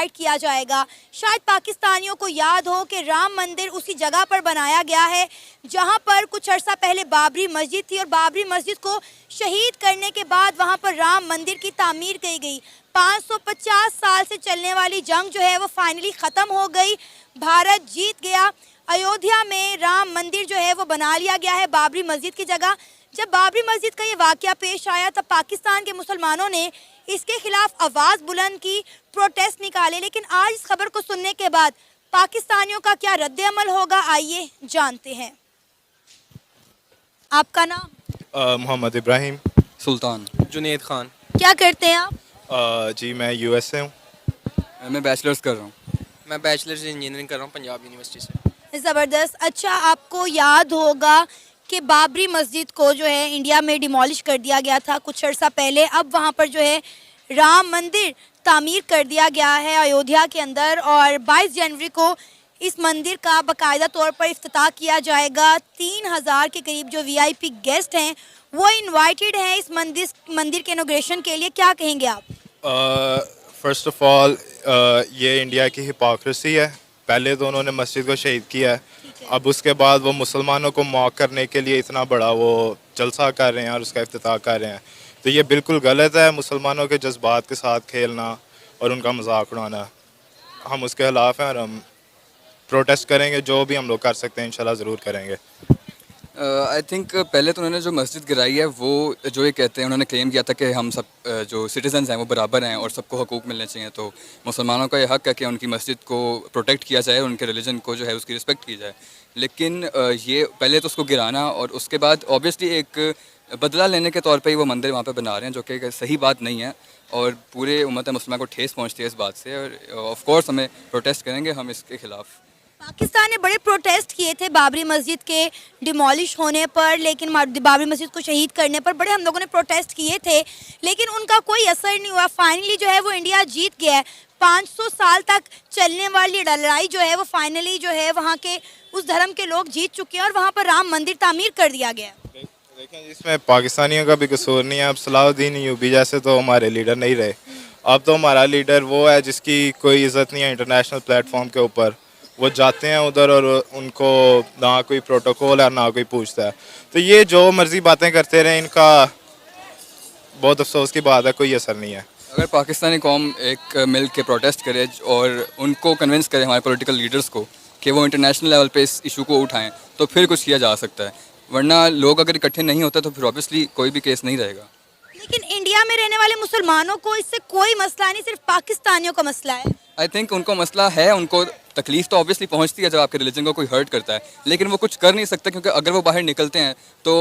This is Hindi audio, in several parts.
किया जाएगा। शायद पाकिस्तानियों को याद हो कि राम मंदिर उसी जगह पर बनाया गया है जहां पर कुछ अर्सा पहले बाबरी मस्जिद थी और बाबरी मस्जिद को शहीद करने के बाद वहां पर राम मंदिर की तामीर की गई। 550 साल से चलने वाली जंग जो है वो फाइनली ख़त्म हो गई, भारत जीत गया। अयोध्या में राम मंदिर जो है वो बना लिया गया है बाबरी मस्जिद की जगह। जब बाबरी मस्जिद का ये वाक़या पेश आया तब पाकिस्तान के मुसलमानों ने इसके खिलाफ आवाज़ बुलंद की, प्रोटेस्ट निकाले। लेकिन आज इस खबर को सुनने के बाद पाकिस्तानियों का क्या रद्द-ए-अमल होगा, आइए जानते हैं। आपका नाम? मोहम्मद इब्राहिम। सुल्तान। जुनेद खान। क्या करते हैं आप? जी मैं यूएस से हूँ। मैं बैचलर्स कर रहा हूँ। मैं बैचलर्स इंजीनियरिंग कर रहा हूँ पंजाब यूनिवर्सिटी से। ज़बरदस्त। अच्छा, आपको याद होगा कि बाबरी मस्जिद को जो है इंडिया में डिमोलिश कर दिया गया था कुछ अर्सा पहले। अब वहाँ पर जो है राम मंदिर तामीर कर दिया गया है अयोध्या के अंदर और 22 जनवरी को इस मंदिर का बाकायदा तौर पर इफ्तिताह किया जाएगा। 3000 के करीब जो वीआईपी गेस्ट हैं वो इनवाइटेड हैं इस मंदिर के इनॉग्रेशन के लिए। क्या कहेंगे आप? फ़र्स्ट ऑफ़ ऑल ये इंडिया की हिपोक्रेसी है। पहले तो उन्होंने मस्जिद को शहीद किया है, अब उसके बाद वो मुसलमानों को मौक करने के लिए इतना बड़ा वो जलसा कर रहे हैं और उसका इफ्तिताह कर रहे हैं। तो ये बिल्कुल गलत है, मुसलमानों के जज्बात के साथ खेलना और उनका मजाक उड़ाना। हम उसके खिलाफ हैं और हम प्रोटेस्ट करेंगे, जो भी हम लोग कर सकते हैं इंशाल्लाह ज़रूर करेंगे। आई थिंक पहले तो उन्होंने जो मस्जिद गिराई है वो जो ये कहते हैं, उन्होंने क्लेम किया था कि हम सब जो सिटीजन्स हैं वो बराबर हैं और सबको हकूक़ मिलने चाहिए। तो मुसलमानों का ये हक़ है कि उनकी मस्जिद को प्रोटेक्ट किया जाए, उनके रिलीजन को जो है उसकी रिस्पेक्ट की जाए। लेकिन ये पहले तो उसको गिराना और उसके बाद ऑब्वियसली एक बदला लेने के तौर पे ही वो मंदिर वहाँ पे बना रहे हैं, जो कि सही बात नहीं है और पूरे उम्मत मुस्लिमा को ठेस पहुँचती है इस बात से। और ऑफ कोर्स हमें प्रोटेस्ट करेंगे हम इसके ख़िलाफ़। पाकिस्तान ने बड़े प्रोटेस्ट किए थे बाबरी मस्जिद के डिमोलिश होने पर, लेकिन बाबरी मस्जिद को शहीद करने पर बड़े हम लोगों ने प्रोटेस्ट किए थे, लेकिन उनका कोई असर नहीं हुआ। फाइनली जो है वो इंडिया जीत गया है। 500 साल तक चलने वाली लड़ाई जो है वो फाइनली जो है वहाँ के उस धर्म के लोग जीत चुके हैं और वहाँ पर राम मंदिर तामीर कर दिया गया है। देखें, इसमें पाकिस्तानियों का भी कसूर नहीं है। अब सलाहुद्दीन यूबी जैसे तो हमारे लीडर नहीं रहे, अब तो हमारा लीडर वो है जिसकी कोई इज़्ज़त नहीं है इंटरनेशनल प्लेटफॉर्म के ऊपर। वो जाते हैं उधर और उनको ना कोई प्रोटोकॉल है ना कोई पूछता है। तो ये जो मर्ज़ी बातें करते रहे, इनका बहुत अफसोस की बात है, कोई असर नहीं है। अगर पाकिस्तानी कौम एक मिल के प्रोटेस्ट करे और उनको कन्विंस करे हमारे पॉलिटिकल लीडर्स को कि वो इंटरनेशनल लेवल पे इस इशू को उठाएं, तो फिर कुछ किया जा सकता है। वरना लोग अगर इकट्ठे नहीं होते तो फिर ऑब्वियसली कोई भी केस नहीं रहेगा। लेकिन इंडिया में रहने वाले मुसलमानों को इससे कोई मसला नहीं, सिर्फ पाकिस्तानियों का मसला है। आई थिंक उनको मसला है, उनको तकलीफ तो ऑब्वियसली पहुंचती है जब आपके रिलीजन को कोई हर्ट करता है, लेकिन वो कुछ कर नहीं सकते क्योंकि अगर वो बाहर निकलते हैं तो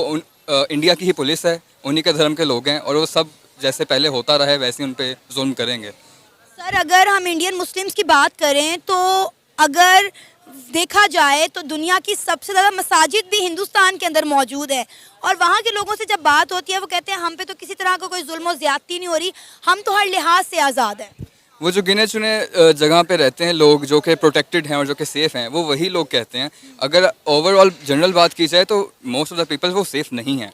इंडिया की ही पुलिस है, उन्हीं के धर्म के लोग हैं और वो सब जैसे पहले होता रहा है वैसे उन पर जुल्म करेंगे। सर, अगर हम इंडियन मुस्लिम्स की बात करें तो अगर देखा जाए तो दुनिया की सबसे ज़्यादा मसाजिद भी हिंदुस्तान के अंदर मौजूद है और वहाँ के लोगों से जब बात होती है वो कहते हैं हम पे तो किसी तरह का कोई जुल्म और ज़्यादती नहीं हो रही, हम तो हर लिहाज से आज़ाद हैं। वो जो गिने चुने जगह पे रहते हैं लोग जो कि प्रोटेक्टेड हैं और जो कि सेफ़ हैं, वो वही लोग कहते हैं। अगर ओवरऑल जनरल बात की जाए तो मोस्ट ऑफ द पीपल वो सेफ़ नहीं हैं।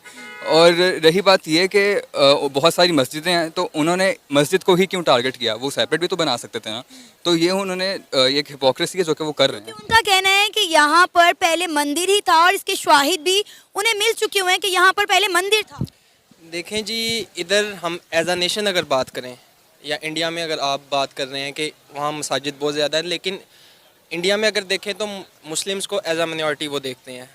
और रही बात ये कि बहुत सारी मस्जिदें हैं, तो उन्होंने मस्जिद को ही क्यों टारगेट किया? वो सेपरेट भी तो बना सकते थे ना। तो ये उन्होंने एक हिपोक्रेसी है जो कि वो कर रहे हैं। उनका कहना है कि यहाँ पर पहले मंदिर ही था और इसके शाहिद भी उन्हें मिल चुके हुए हैं कि यहाँ पर पहले मंदिर था। देखें जी, इधर हम एज अ नेशन अगर बात करें या इंडिया में अगर आप बात कर रहे हैं कि वहाँ मसाजिद बहुत ज़्यादा है, लेकिन इंडिया में अगर देखें तो मुस्लिम्स को एज अ मिनॉरिटी वो देखते हैं।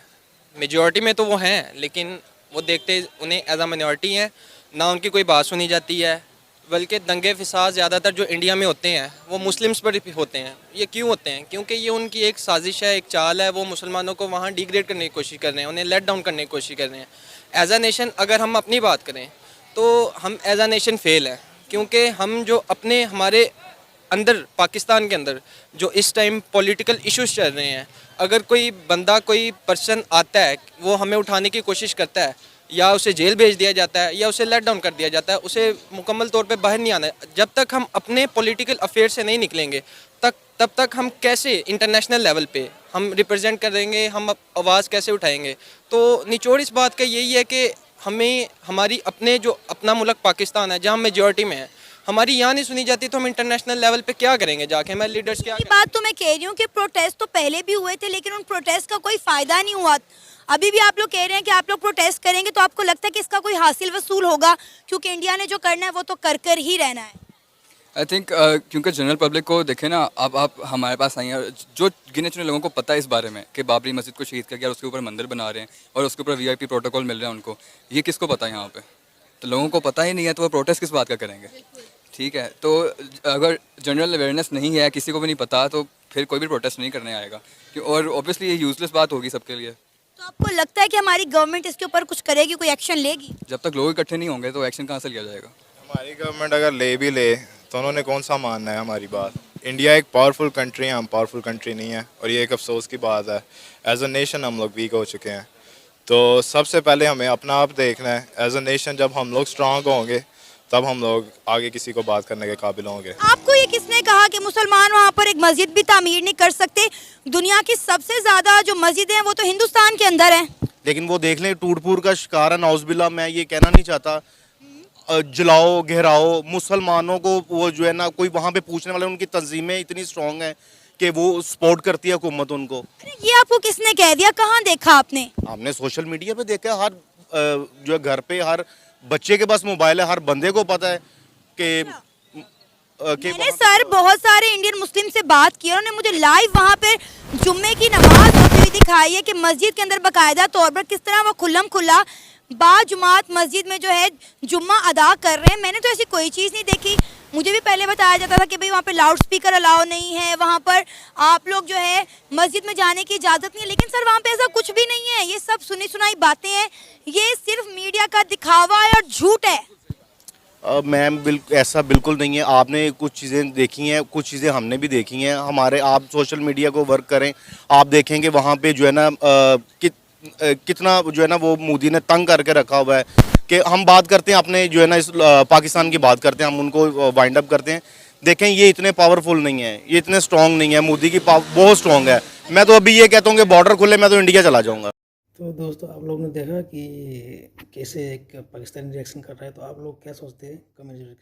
मेजॉरिटी में तो वो हैं लेकिन वो देखते उन्हें एज अ मिनॉरिटी हैं, ना उनकी कोई बात सुनी जाती है। बल्कि दंगे फिसाद ज़्यादातर जो इंडिया में होते हैं वो मुस्लिम्स पर ही होते हैं। ये क्यों होते हैं? क्योंकि ये उनकी एक साजिश है, एक चाल है। वो मुसलमानों को वहाँ डिग्रेड करने की कोशिश कर रहे हैं, उन्हें लेट डाउन करने की कोशिश कर रहे हैं। एज अ नेशन अगर हम अपनी बात करें तो हम एज अ नेशन फेल हैं, क्योंकि हम जो अपने हमारे अंदर पाकिस्तान के अंदर जो इस टाइम पॉलिटिकल इश्यूज चल रहे हैं, अगर कोई बंदा कोई पर्सन आता है वो हमें उठाने की कोशिश करता है या उसे जेल भेज दिया जाता है या उसे लेट डाउन कर दिया जाता है, उसे मुकम्मल तौर पे बाहर नहीं आना है। जब तक हम अपने पॉलिटिकल अफेयर से नहीं निकलेंगे तब तक हम कैसे इंटरनेशनल लेवल पे हम रिप्रेजेंट करेंगे, हम आवाज़ कैसे उठाएंगे? तो निचोड़ इस बात का यही है कि हमें हमारी अपने जो अपना मुल्क पाकिस्तान है जहाँ मेजॉरिटी में है, हमारी यहाँ नहीं सुनी जाती तो हम इंटरनेशनल लेवल पे क्या करेंगे जाके, हमारे लीडर्स क्या ये बात तो मैं कह रही हूँ कि प्रोटेस्ट तो पहले भी हुए थे लेकिन उन प्रोटेस्ट का कोई फायदा नहीं हुआ। अभी भी आप लोग कह रहे हैं कि आप लोग प्रोटेस्ट करेंगे तो आपको लगता है कि इसका कोई हासिल वसूल होगा, क्योंकि इंडिया ने जो करना है वो तो कर कर ही रहना है। आई थिंक क्योंकि जनरल पब्लिक को देखे ना, अब आप हमारे पास आई हैं, जो गिने चुने लोगों को पता है इस बारे में कि बाबरी मस्जिद को शहीद कर गया, उसके ऊपर मंदिर बना रहे हैं और उसके ऊपर वीआईपी प्रोटोकॉल मिल रहे हैं उनको, ये किसको पता है यहाँ पे? तो लोगों को पता ही नहीं है तो वो प्रोटेस्ट किस बात का करेंगे? ठीक है, तो अगर जनरल अवेयरनेस नहीं है, किसी को भी नहीं पता, तो फिर कोई भी प्रोटेस्ट नहीं करने आएगा और ऑब्वियसली ये यूजलेस बात होगी सबके लिए। तो आपको लगता है कि हमारी गवर्नमेंट इसके ऊपर कुछ करेगी, कोई एक्शन लेगी? जब तक लोग इकट्ठे नहीं होंगे तो एक्शन कहाँ से लिया जाएगा? हमारी गवर्नमेंट अगर ले भी ले तो उन्होंने कौन सा मानना है हमारी बात? इंडिया एक पावरफुल कंट्री है, हम पावरफुल कंट्री नहीं है और ये एक अफसोस की बात है। एज अ नेशन हम लोग वीक हो चुके हैं, तो सबसे पहले हमें अपना आप देखना है। एज अ नेशन जब हम लोग स्ट्रांग होंगे तब हम लोग आगे किसी को बात करने के काबिल होंगे। आपको ये किसने कहा कि मुसलमान वहाँ पर एक मस्जिद भी तामीर नहीं कर सकते? दुनिया की सबसे ज्यादा जो मस्जिदें हैं वो तो हिंदुस्तान के अंदर हैं। लेकिन वो देख लें टूट फूट का शिकार है, नाउज़बिल्ला। मैं ये कहना नहीं चाहता जलाओ घेराओ मुसलमानों को, वो जो है ना, कोई वहाँ पे पूछने वाले, उनकी तंजीमें इतनी स्ट्रॉन्ग हैं कि वो सपोर्ट करती है हुकूमत उनको। अरे ये आपको किसने कह दिया, कहाँ देखा आपने? हमने सोशल मीडिया पे देखा, हर जो है घर पे हर बच्चे के पास मोबाइल है, हर बंदे को पता है कि मैंने सर बहुत सारे इंडियन मुस्लिम से बात की, उन्होंने मुझे लाइव वहाँ पे जुम्मे की नमाज होती हुई दिखाई है कि मस्जिद के अंदर बाकायदा तौर पर किस तरह वो खुल्लम खुल्ला बाजुमात मस्जिद में जो है जुम्मा अदा कर रहे हैं। मैंने तो ऐसी कोई चीज़ नहीं देखी। मुझे भी पहले बताया जाता था कि भाई वहाँ पे लाउड स्पीकर अलाउ नहीं है, वहाँ पर आप लोग जो है मस्जिद में जाने की इजाज़त नहीं है, लेकिन सर वहाँ पे ऐसा कुछ भी नहीं है। ये सब सुनी सुनाई बातें हैं, ये सिर्फ मीडिया का दिखावा है और झूठ है। मैम ऐसा बिल्कुल नहीं है। आपने कुछ चीज़ें देखी हैं, कुछ चीज़ें हमने भी देखी हैं। हमारे आप सोशल मीडिया को वर्क करें, आप देखेंगे वहाँ पे जो है ना कितना जो है ना वो मोदी ने तंग करके रखा हुआ है कि हम बात करते हैं अपने जो है ना इस पाकिस्तान की बात करते हैं, हम उनको वाइंड अप करते हैं। देखें ये इतने पावरफुल नहीं है, ये इतने स्ट्रॉन्ग नहीं है। मोदी की पावर बहुत स्ट्रॉन्ग है। मैं तो अभी ये कहता हूँ कि बॉर्डर खुले, मैं तो इंडिया चला जाऊँगा। तो दोस्तों आप लोग ने देखा कि कैसे एक पाकिस्तानी रिएक्शन कर रहा है, तो आप लोग क्या सोचते हैं कमेंट जरूर